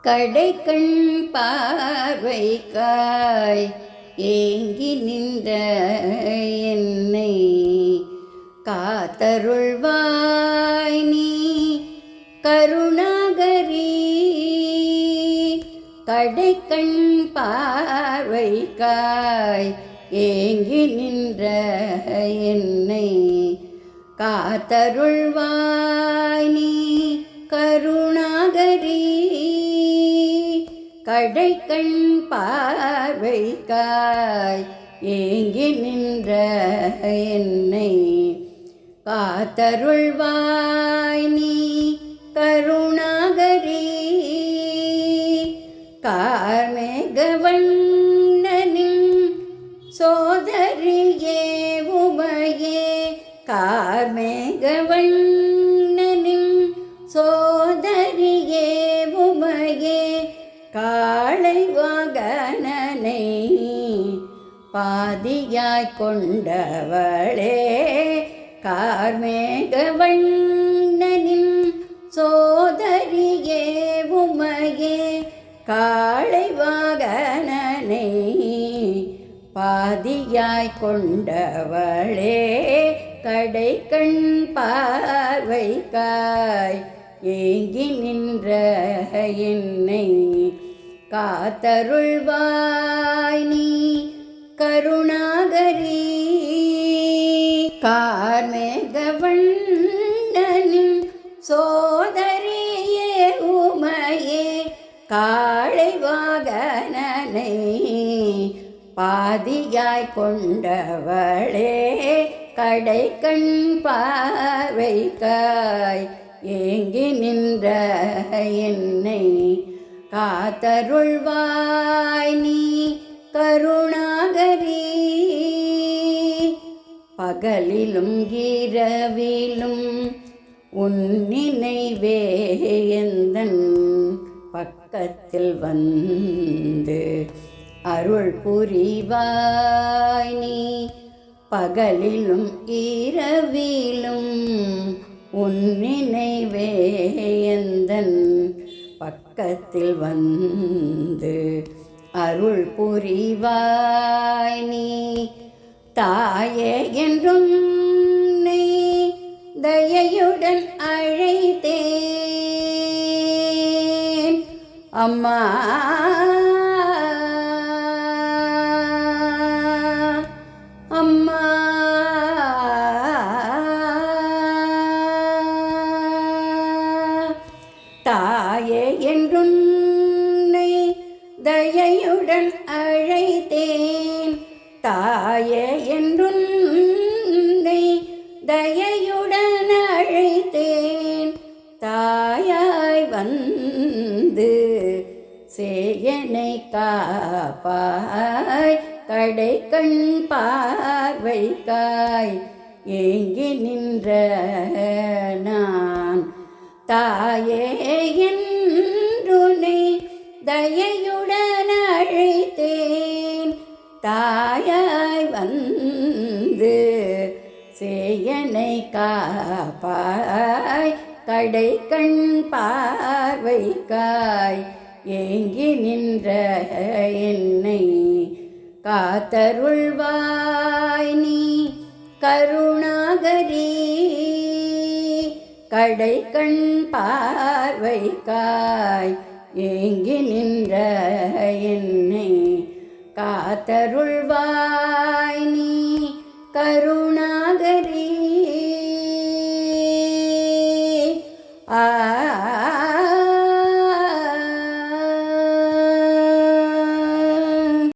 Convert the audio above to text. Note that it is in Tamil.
கடைக்கண் பார்வைக்காய் ஏங்கி நின்ற என்னை காத்தருள்வாய் நீ கருணாகரி. கடைக்கண் பார்வைக்காய் ஏங்கி நின்ற என்னை காத்தருள்வாய் நீ கருணாகரி. கடைக்கண் பார்வைக்காய் ஏங்கி நின்ற என்னை காத்தருள்வாய் நீ கருணாகரி. கார்மேகவண்ணனின் சோதரியே உமையே. கார்மேகவண்ணனின் சோதரியே உமையே. காளை வாகனனை பாதியாய் கொண்டவளே. கார்மேகவண்ணனின் சோதரியே உமையே. காளை வாகனனை பாதியாய் கொண்டவளே. கடைக்கண் பார்வைக்காய் ஏங்கி நின்ற என்னை காத்தருள்வாய் நீ கருணாகரி. கார்மேகவண்ணனின் சோதரியே உமையே. காளை வாகனனை பாதியாய் கொண்டவளே. கடைக்கண் பார்வைக்காய் ஏங்கி நின்ற என்னை காத்தருள்வாய் நீ கருணாகரி. பகலிலும் இரவிலும் உன் நினைவே எந்தன் பக்கத்தில் வந்து அருள் புரிவாய் நீ. பகலிலும் இரவிலும் உன் நினைவே எந்தன் பக்கத்தில் வந்து அருள் புரிவாய் நீ. தாயே என்றும் நீ தயையுடன் அழைத்தேன். அம்மா அம்மா தாயே என்றுன்னை தயையுடன் அழைத்தேன். தாயே என்றுன்னை தயையுடன் அழைத்தேன். தாயாய் வந்து சேயனை காப்பாய். கடைக்கண் பார்வைக்காய் ஏங்கி நின்ற நான் தாயே என்றுனை தயையுடன் அழைத்தேன். தாயாய் வந்து சேயனை காப்பாய். கடைக்கண் பார்வைக்காய் ஏங்கி நின்ற என்னை காத்தருள்வாய் நீ கருணாகரி. கடைக்கண் பார்வைக்காய் ஏங்கி நின்ற என்னை காத்தருள்வாய் நீ கருணாகரி.